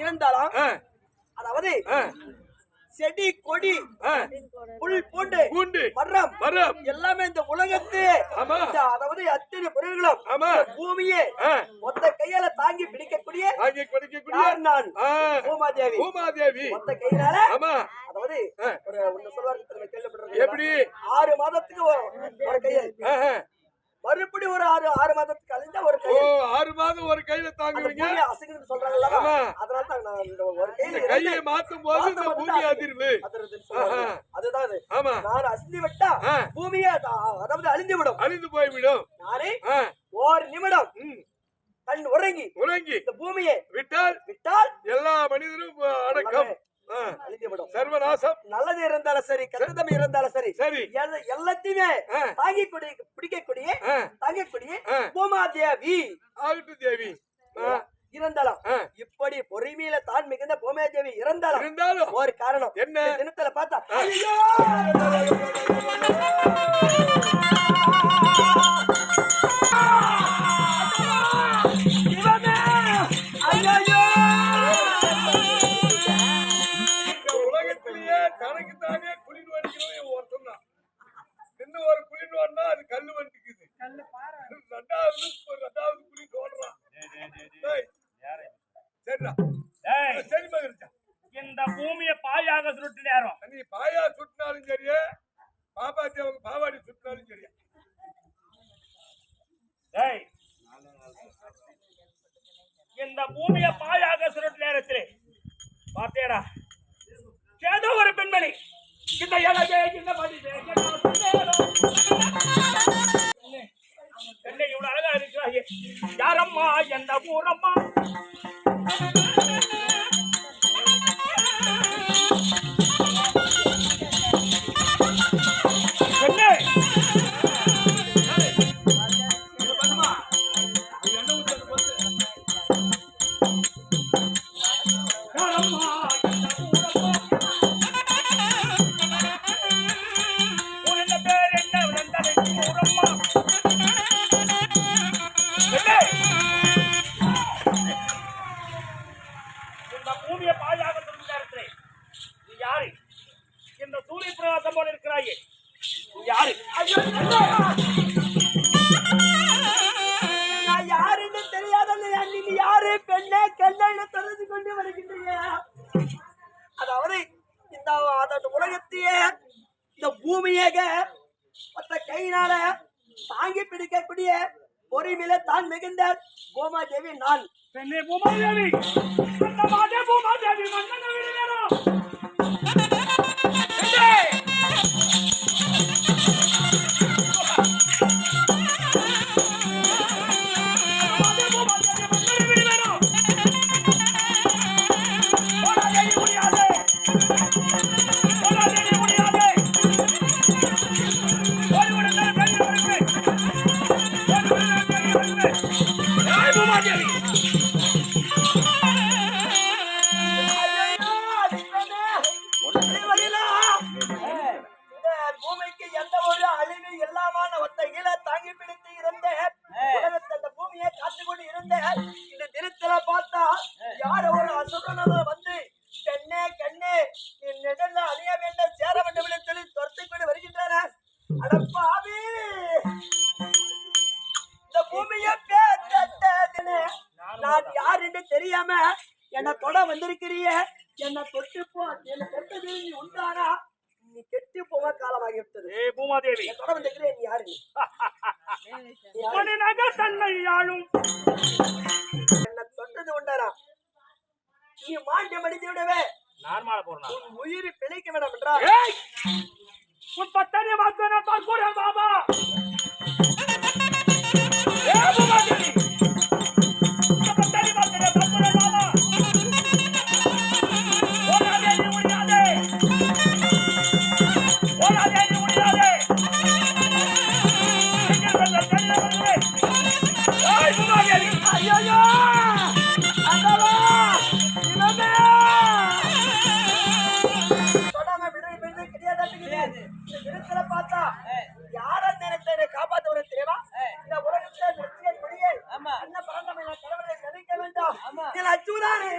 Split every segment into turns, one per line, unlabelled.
இருந்தாலும் அதாவது செடி கொடி புல் பூண்டு மரம் எல்லாமே இந்த உலகத்து அதாவது அத்தனை பொருள்களும் பூமியே மொத்த கையால தாங்கி பிடிக்கக்கூடிய நான் பூமாதேவி மொத்த கையால அதாவது ஒண்ணு சொல்வாரு கேள்விப்பட்டிருக்கேன் எப்படி 6 மாதத்துக்கு ஒரு கையில் மறுபடி ஒரு 6 மாதத்துக்கு கழிஞ்சா ஒரு கையில் 6 மாதம் ஒரு கையில தாங்குவீங்க அசைக்குன்னு சொல்றாங்கல்ல அதனால தான் நான் இந்த ஒரு கையை மாத்தும் போது இந்த பூமி அதிர்வு அதுதான் அது நான் அசைந்து விட்டா பூமியே அதாவது அழிந்து போய்விடும் நானே ஒரு நிமிடம் கண் உறங்கி இந்த பூமியை விட்டால் எல்லா மனிதரும் அடக்கம் சர்வநாசம் நல்லது இருந்தாலும் சரி கருதம் இருந்தாலும் சரி எல்லாத்தையுமே தாங்கி பிடிக்கக்கூடிய பூமாதேவி ஆகட்டும் தேவி இருந்தாலும் இப்படி பொறுமையில தான் மிகுந்த பூமாதேவி இருந்தாலும் ஒரு காரணம் என்ன தினத்துல பார்த்தா
இந்த பூமியை பாயாக சுருட்டு நேரம்
நீ பாயா சுட்டினாலும் சரியா பாப்பாத்தி அவங்க பாவாடி சுட்டினாலும் சரியா
இந்த பூமியை பாயாக சுருட்டு நேரத்தில் பார்த்தேடா ஏதோ ஒரு பெண்மணி இந்த என்ன இவ்வளவு அழகா இருக்கிறாங்க யாரம்மா எந்த ஊரம்மா பூமியை பாதுகாக்க சொல்லிருக்கிறேன் நீ யாரு இந்த சூரிய பிரகாசம் போல இருக்கிறாயே யாரு
நான் யாருன்னு தெரியாத நீ யாரு பெண்ணே கண்ணை தெரிஞ்சு கொண்டு வருகின்றீங்க அதாவது இந்த உலகத்தையே இந்த பூமியாக மற்ற கையினால தாங்கி பிடிக்கக்கூடிய பொறுமையில தான் மிகுந்த பூமாதேவி நான்
பெண்ணே பூமாதேவி பூமாதேவி
பூமிக்கு எந்த ஒரு அழிவு எல்லாமான ஒத்த ஈழ தாங்கி பிடித்து இருந்த உலகத்தை அந்த பூமியை காத்துக்கொண்டு இருந்த இந்த தினத்துல பார்த்தா யார ஒரு அசுரனால வந்து கண்ணே நிழல்ல அழிய வேண்டும் சேர வேண்டும் என்று சொல்லி துரத்தி கொண்டு வருகின்றன அடப்பாவி இந்த பூமியை நான் யார் என்று தெரியாம என்ன தொட வந்திருக்கிறிய என்ன தொட்டு போ என்ன தொட்டது நீ உண்டானா நீ கெட்டு போக காலமாகிவிட்டது
பூமாதேவி
தொட வந்திருக்கிறேன் நீ யாரு என்ன தொட்டது உண்டானா நீ மாண்டியம் அடித்து விடவே
நான் மாற போறேன்
உன் உயிர் பிழைக்க வேண்டாம் என்றா
உன் பத்தனை வாக்கு பார்க்கூட பாபா பூமாதேவி
அச்சுதானே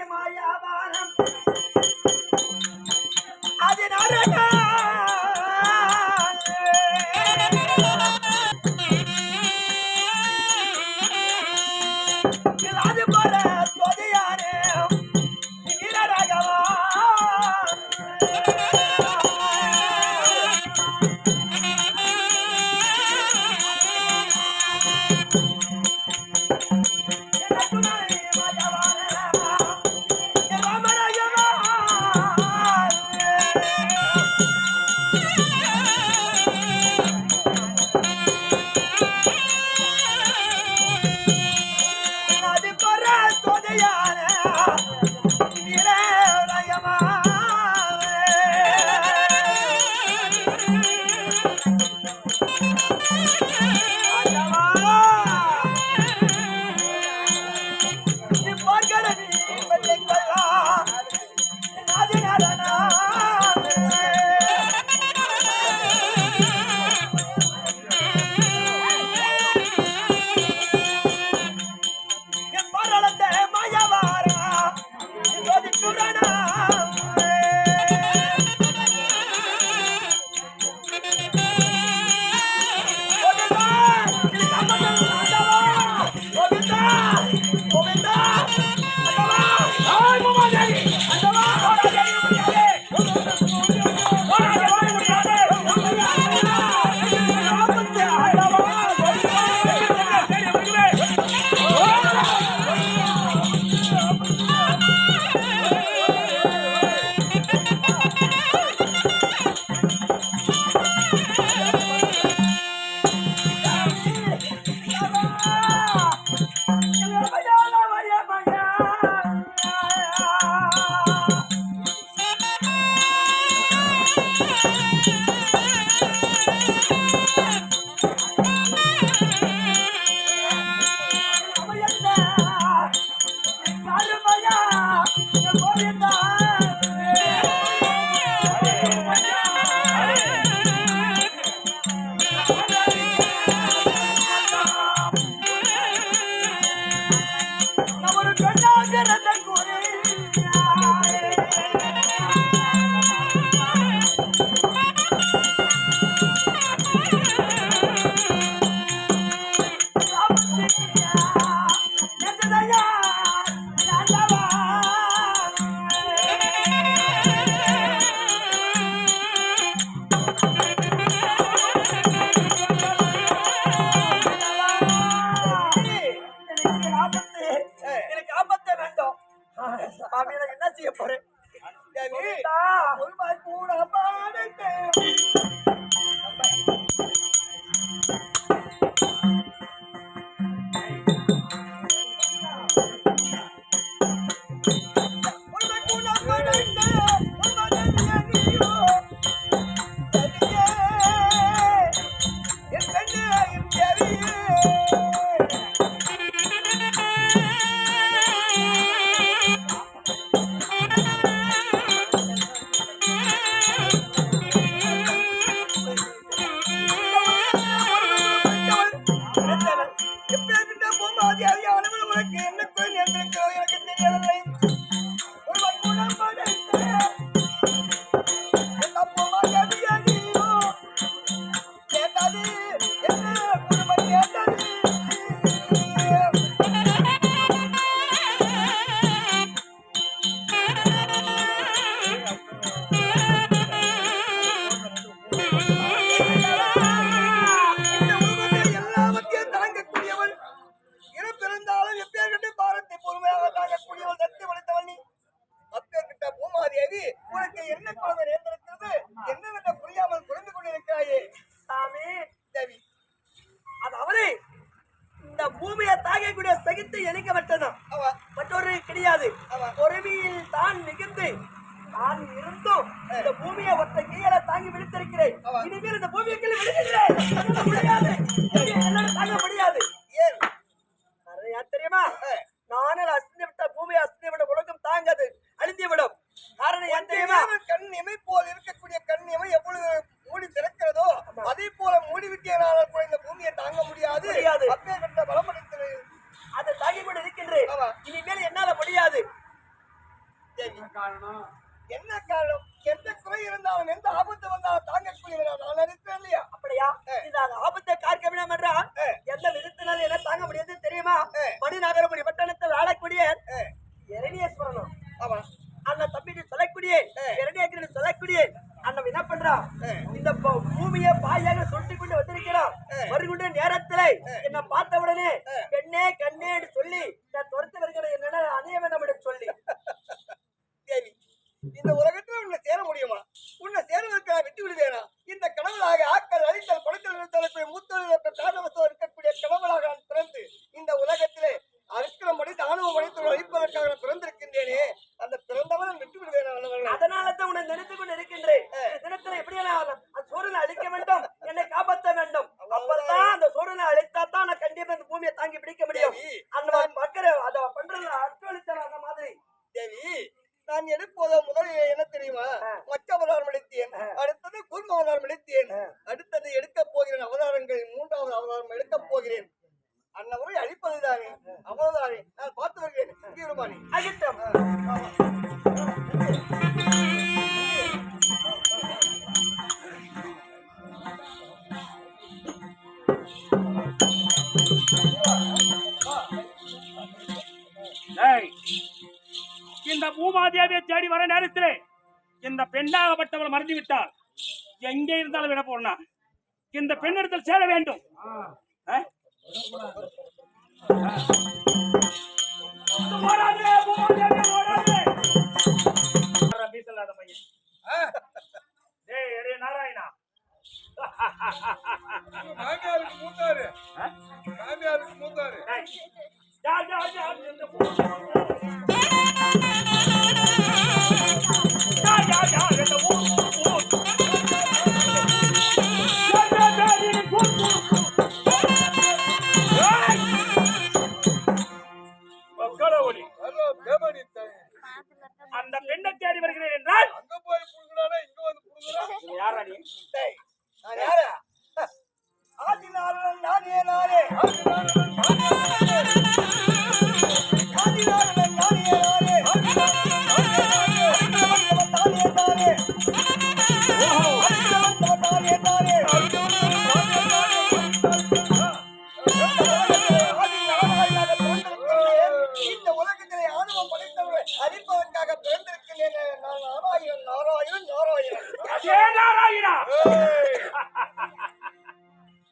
என்ன செய்ய போறேன் கூட பாடுங்க என்ன காரணம்? என்ன குறை வந்தாலும் எந்த ஆபத்து வந்தாலும் தாங்கக்கூடியவரா நான் நினைக்கிறேன் இல்லையா? அப்படியா? இந்த ஆபத்தை காக்க வேண்டாம் என்றால் எந்த விதத்தினாலும் என்ன தாங்க முடியாது தெரியுமா? மணிநகரபுரி பட்டணத்தில் ஆளக்கூடிய இரணியேஸ்வரனும் அந்த தம்பிக்கு சொல்லக்கூடிய இரணியேஸ்வரன் சொல்லக்கூடிய அண்ணன் என்ன பண்றான்? இந்த பூமியை பாயாக சுட்டி கொண்டு வந்திருக்கிறான். வருகின்ற நேரத்துல என்ன பார்த்த உடனே கண்ணே கண்ணே சொல்லி நான் துரத்து வருகிற என்னென்ன அணிய வேண்டாம் என்று சொல்லி தேவி, இந்த உலகத்துல உன்னை சேர முடியுமா? உன்னை சேருவதற்கு நான் விட்டு விடுவேனா? இந்த கடவுளாக ஆக்கள் அழித்தல் படைத்தல் மூத்தல் காரணவசம் இருக்கக்கூடிய கடவுளாக நான் பிறந்து இந்த உலகத்திலே அறுக்கிறபடி தானவ மனிதர்கள் அழிப்பதற்காக நான் பிறந்திருக்கின்றேனே, அந்த பிறந்தவன் விட்டு விடுவேனா? அதனாலதான் உன்னை நினைத்துக் கொண்டு இருக்கின்றேன். தினத்துல எப்படியா சூரியனை அழிக்க வேண்டும், என்னை காப்பாற்ற வேண்டும். அப்பதான் அந்த சூரியனை அழித்தா தான் நான் கண்டிப்பா இந்த பூமியை தாங்கி பிடிக்க முடியும். அந்த மக்கள் அதை பண்றது அர்த்தம் அந்த மாதிரி. தேவி, நான் எடுப்போதோ முதலில் என்ன தெரியுமா? மச்சவதாரம் எடுத்தேன், அடுத்தது கூர்மவதாரம் எடுத்தேன், அடுத்தது எடுக்க போகிறேன் அவதாரங்கள் 3வது அவதாரம் எடுக்க போகிறேன். அன்னவரை அழிப்பதுதானே, அவ்வளவுதானே. நான் பார்த்து வருகிறேன். இங்கே இருமானி அகிட்டம்.
இந்த பூமாதேவியை தேடி வர நேரத்திலே இந்த பெண்ணாகப்பட்டவள் மறந்து விட்டால் எங்கே இருந்தாலும் விட போனா இந்த பெண்ணிடத்தில் சேர வேண்டும். நாராயணா
மாமியாருக்கு மூத்தாரு மாமியாருக்கு மூத்தாரு
அந்த பெண்ணை தேடி வருகிறேன் என்றால்
அங்க போய் புடுங்கறானே, இங்க வந்து புடுங்கறா.
யாரா நீ?
நான் யாரா? ஆதிநாதன் நானே நானே, ஆதிநாதன் நானே இந்த உலகத்திலே ஆணவம் படைத்தவர்கள் அழிப்பதற்காக பிறந்திருக்கிறேன். நான் நாராயணன் நாராயணன் நாராயணன்
நாராயணா.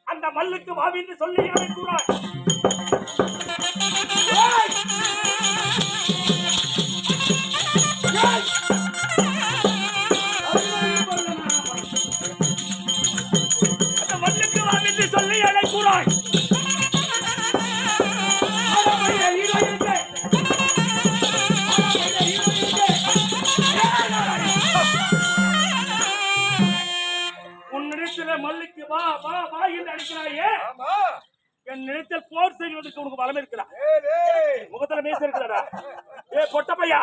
அந்த மல்லுக்கு வாவின்னு சொல்லி அழைக்கிறாய். அந்த மல்லுக்கு வாவின்னு சொல்லி அழைக்கிறாய். உன்னிடத்தில் மல்லுக்கு வா வா வா என்று அழைக்கிறாயே, என் நிலத்தில் போர் செய்வதற்கு உனக்கு பலம் இருக்கிறா? முகத்துல மேச இருக்கிறா? ஏ பொட்ட பையா,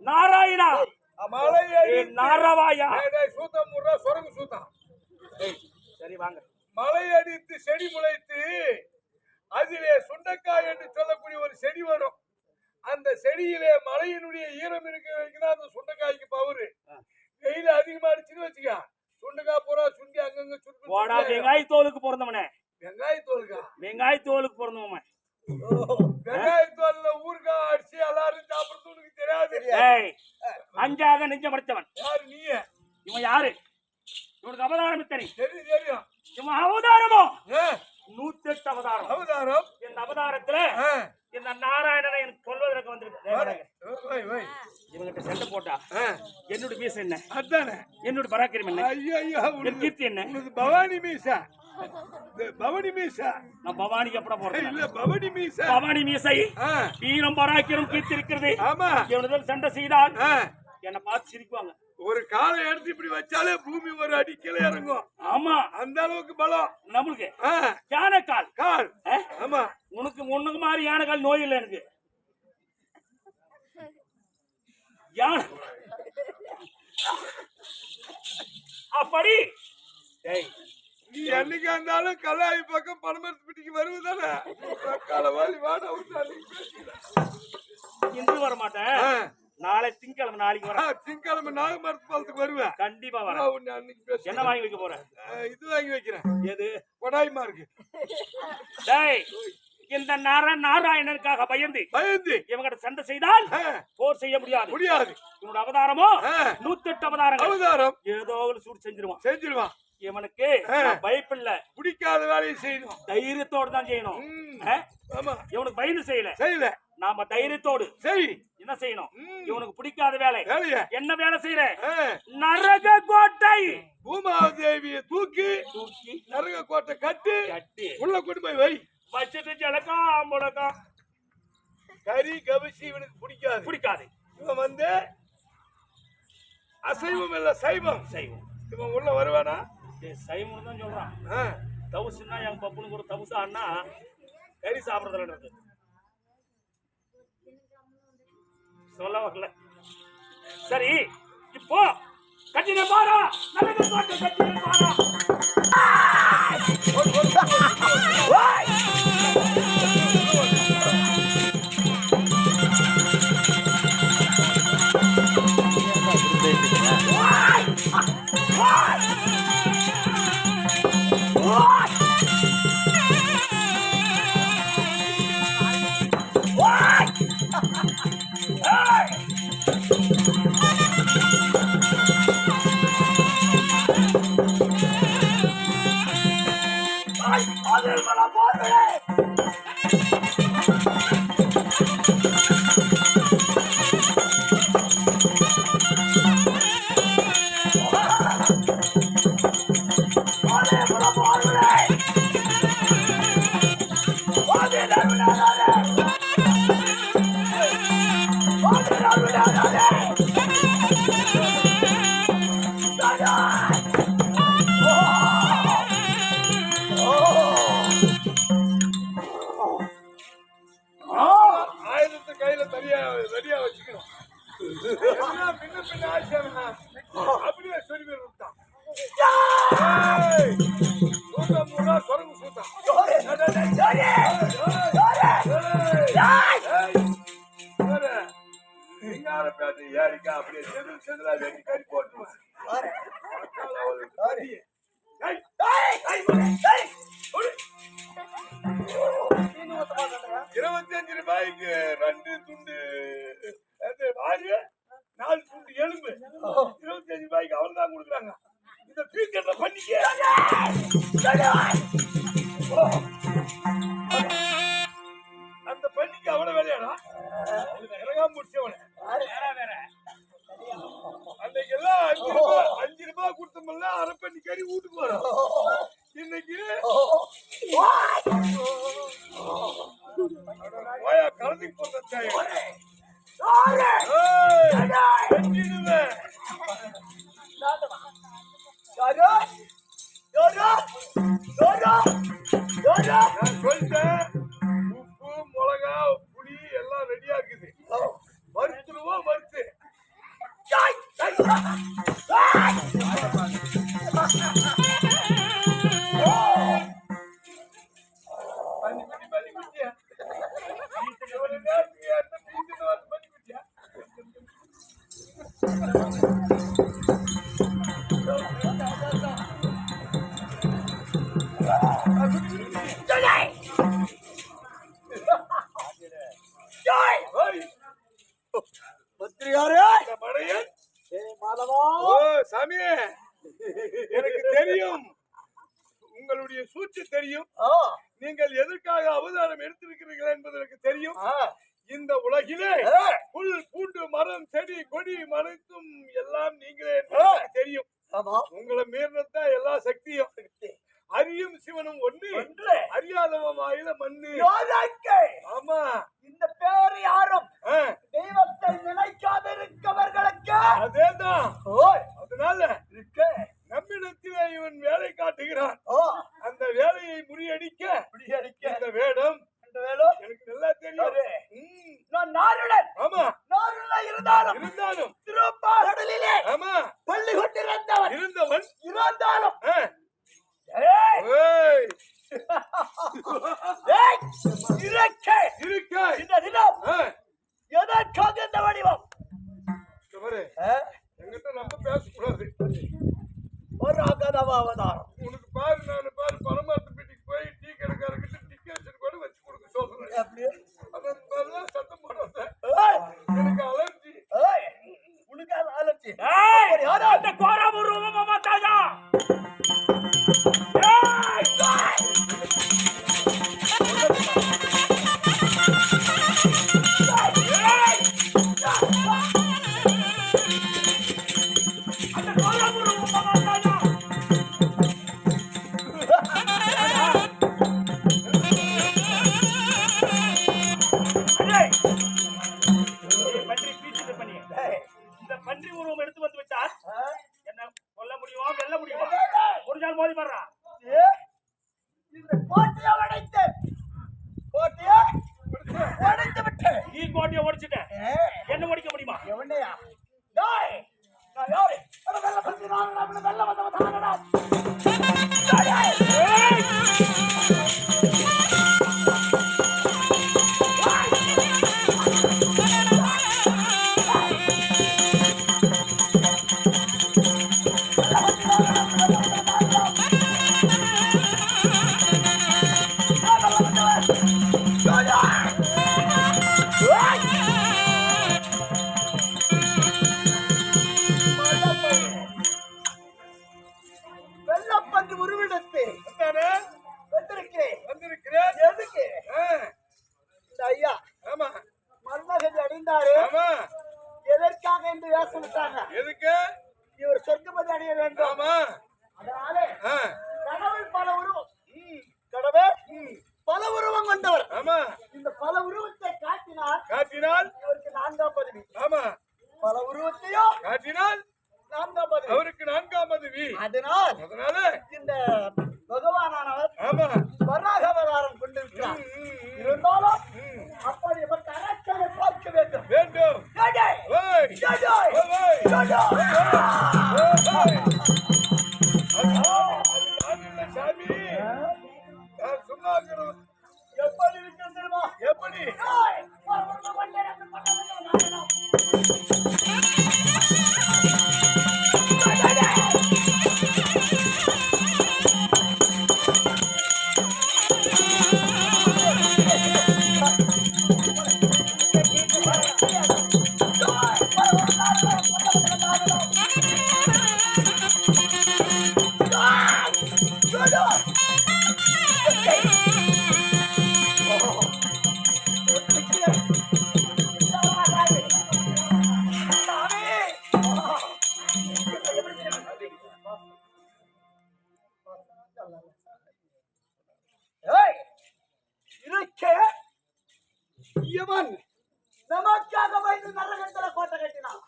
நாராயணா, நாராவாயா, சரி வாங்க.
மலை அடித்து செடி முளைத்து அதிலே சுண்டைக்காய் என்று சொல்லக்கூடிய ஒரு செடி வரும். அந்த செடியிலே மலையினுடைய ஈரம் இருக்கிற அந்த சுண்டைக்காய்க்கு பவரு. வெயில் அதிகமா அடிச்சுன்னு வச்சுக்க, சுண்டைக்காய் பூரா சுண்டி அங்கங்க சுருட்டு.
வெங்காய தோலுக்கு பிறந்தவனே.
வெங்காய தோலுக்கா?
வெங்காய தோலுக்கு பிறந்தவன்.
வெங்காய தோல்ல ஊறுகாய் அடிச்சு எல்லாரும் சாப்பிடுறது உனக்கு தெரியாது.
அஞ்சாக நெஞ்ச மறைச்சவன்.
யாரு நீ?
இவன் யாரு? இவனுக்கு அவதாரம் இத்தனை
தெரியும்.
இவன் அவதாரமோ 108 அவதாரம்.
அவதாரம்.
இந்த அவதாரத்துல இந்த நாராயணனை எனக்கு சொல்வதற்கு வந்திருக்கு. இவங்கிட்ட சண்டை போட்டா என்னோட மீச என்ன?
அதானே
என்னோட பராக்கிரம் என்ன?
ஐயோ,
கீர்த்தி என்ன?
பவானி மீசா. பவானி மீசா.
நான் பவானிக்கு எப்பட போறேன்?
இல்ல, பவானி மீசா.
பவானி மீசை வீரம் பராக்கிரம் கீர்த்தி இருக்கிறது.
ஆமா.
இவனுடன் சண்டை செய்தால் என்ன பார்த்து சிரிக்குவாங்க.
ஒரு காலை எடுத்து இப்படி வச்சாலே பூமி ஒரு அடி கீழே இறங்கும்.
ஆமா,
அந்த அளவுக்கு பலம்
நம்மளுக்கு. யானை கால்
கால். ஆமா,
உனக்கு முன்னுக்கு மாதிரி யானை கால் நோய் இல்லை எனக்கு. யானை அப்படி
நீ என்னைக்கு இருந்தாலும் கல்லாயி பக்கம் பணமரத்துப்பட்டிக்கு வருவதானே? காலவாளி வாட
இன்று வர மாட்டேன். நாளை திங்கக்கிழமை நாளைக்கு வரேன்.
திங்கக்கிழமை நாகமரத்து பாலத்துக்கு வருவேன்.
கண்டிப்பா வரேன்.
அன்னைக்கு பேச
என்ன வாங்கி வைக்க போறேன்?
இது வாங்கி வைக்கிறேன்.
எது?
கொடாய்மா இருக்கு.
டேய், இந்த நாராயணனுக்காக பயந்து இவங்கிட்ட சண்டை செய்தால் போர் செய்ய முடியாது. இவனோட அவதாரமோ 108 அவதாரம். ஏதோ ஒரு சூடு செஞ்சிருவான். இவனுக்கு பயப்பில்ல, பிடிக்காத வேலையை செய்யணும், தைரியத்தோடு தான் செய்யணும். இவனுக்கு பயந்து செய்யல, நாம தைரியத்தோடு என்ன செய்யணும்? இவனுக்கு பிடிக்காத வேலை என்ன வேலை செய்யற? நரக கோட்டை பூமாதேவியை தூக்கி நரக கோட்டை கட்டி உள்ள கொண்டு போய் வை. வச்சது ஜலக்கா முழக்கா கறி கவிசி இவனுக்கு பிடிக்காது. இவன் வந்து அசைவம் இல்ல சைவம். இவன் உள்ள வருவானா? சைவம் தான் சொல்றான். தவுசுன்னா என் பப்புனுக்கு ஒரு தவுசா அண்ணா கறி சாப்பிடுறதுல சொல்ல வரல. சரி, இப்போ கட்டின பாரா நல்ல பாட்டு கட்டின பாரா. ஆயுதத்தை கையில ரெடியா வச்சுக்கணும். அப்படியே சொல்லி விட்டான். சொரங்கு சூத்தான். சிங்காரப்பேட்டை ஏரிக்கா அப்படியே செதுலா வெட்டி கறி போட்டுருவேன். 25 ரூபாய்க்கு 2 துண்டு வாரு, 4 துண்டு எலும்பு. 25 ரூபாய்க்கு அவள் தான் கொடுக்குறாங்க. இந்த பீக்கெட்ல பண்ணிக்க. அந்த பண்ணிக்கு அவ்வளவு வேலையாடா? இறங்காம முடிச்சவன அன்னைக்கு எல்லாம் 5 ரூபாய் கொடுத்தோம்ல, அரை பண்ணி கறி வீட்டுக்கு வரும். இன்னைக்கு கலந்து போட்ட சொல்லிட்டேன். உப்பு மிளகா புளி எல்லாம் ரெடியா இருக்குது. மறுத்துருவோம். மறுத்து சாமியே, எனக்கு தெரியும், உங்களுடைய சூழ்ச்சி தெரியும். நீங்கள் எதற்காக அவதாரம் எடுத்திருக்கிறீர்கள் என்பது எனக்கு தெரியும். இந்த உலகிலே புல் பூண்டு மரம் செடி கொடி மனைத்தும் எல்லாம் நீங்களே தெரியும். உங்களை மீறினதான் எல்லா சக்தியும். அறியும் சிவனும் ஒன்று, அறியாதவன் வாயில மண்ணு. ஆமா, இந்த பேர் யாரும் தெய்வத்தை நினைக்காதிருக்கவர்களுக்கு அதேதான். அதனால நம்மிடத்திலே இவன் வேலை காட்டுகிறான். அந்த வேலையை முறியடிக்க இந்த வேடம் எனக்கு நல்லா தெரியும். நான் நாருடன். ஆமா, நாருடன் இருந்தாலும் திருப்பாகடலிலே ஆமா பள்ளி கொண்டிருந்தவன் இருந்தாலும் எதற்காக இந்த வடிவம்?
பாரு என்கிட்ட நம்ம பேசக்கூடாது.
ஒரு அவதாரம்
உனக்கு பாரு நான் பாரு பரமாத்து வீட்டுக்கு போய் டீ கடைக்காரர்கிட்ட டிக்கெட் கூட வச்சு கொடுக்க சொல்றேன். அதன் மாதிரிலாம் சத்தம் போடாத. எனக்கு அலர்ஜி.
உனக்கு அலர்ஜி.
அந்த கோராபுரம் மாதாஜா பன்றி உருவம் எடுத்து வந்து விட்டார். என்ன கொல்ல முடியுமா வெல்ல முடியுமா? முடிஞ்சால் மோதி பாடுறா.
கோட்டையை உடைத்தேன். கோட்டையை உடைத்து விட்டேன்.
நீ கோட்டையை உடைச்சிட்ட, என்ன உடைக்க முடியுமா?
எவனையா? டேய், நான் யாரு? அட வெல்ல பத்தி நான் நம்ம வெல்ல வந்தவன் தானடா. வெள்ளப்பந்து உருவிடத்து வந்திருக்கிறேன். எதுக்கு? இந்த ஐயா
ஆமா
மரணகதி அடைந்தாரு.
ஆமா
எதற்காக இந்த வேஷம் விட்டாங்க?
எதுக்கு?
இவர் சொர்க்கபதி அடைய வேண்டும்.
ஆமா
அதனால கடவுள் பல உருவம் கடவுள் பல உருவம் கொண்டவர்.
ஆமா
இந்த பல உருவத்தை
காட்டினால்
இவருக்கு 4ஆம் பதவி.
ஆமா
பல உருவத்தையும்
காட்டினால்
4ஆம் பதவி.
அவருக்கு 4ஆம் பதவி.
அதனால இந்த பகவானானவர்
ஆமா
வராக அவதாரம் கொண்டிருக்கிறார். இருந்தாலும் அப்படி இவர் கரெக்டாக பார்க்க வேண்டும்.
வேண்டும். ஓய் சாமி நான் சும்மா இருக்கிறேன்.
எப்படி இருக்கிறது தெரியுமா?
எப்படி?
இவன் நமக்காக வைத்து நரகத்துல கோட்டை கட்டினான்.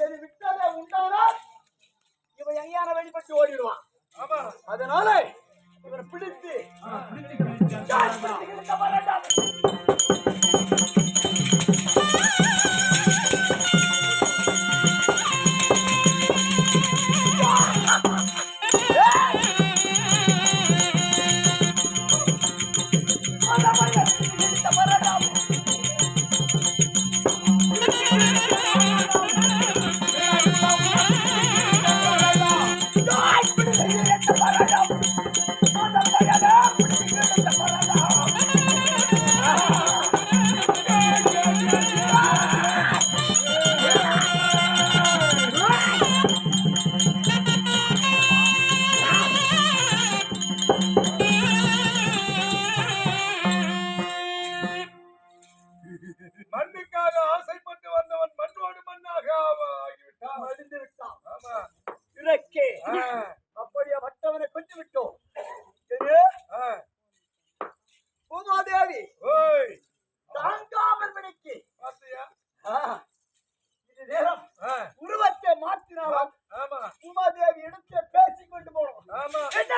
எது விட்டதை உண்டானால் இவன் எங்கேயான வெளிப்பட்டு ஓடிடுவான்.
ஆமா
அதனால இவனை பிடித்து
மண்ணுக்காக ஆசைப்பட்டு வந்தவன் மண்ணோடு மண்ணாக ஆகிவிட்டான்.
அழிந்து விட்டான்.
ஆமா
இறக்கே அப்படியே மற்றவனை கொண்டு விட்டோம். பூமாதேவி
ஓய்
தாங்காமல் விடைக்கு
பாத்தியா?
இது நேரம் உருவத்தை மாற்றினாலும்
ஆமா
பூமாதேவி எடுத்து பேசிக் கொண்டு போனோம்.
ஆமா
என்ன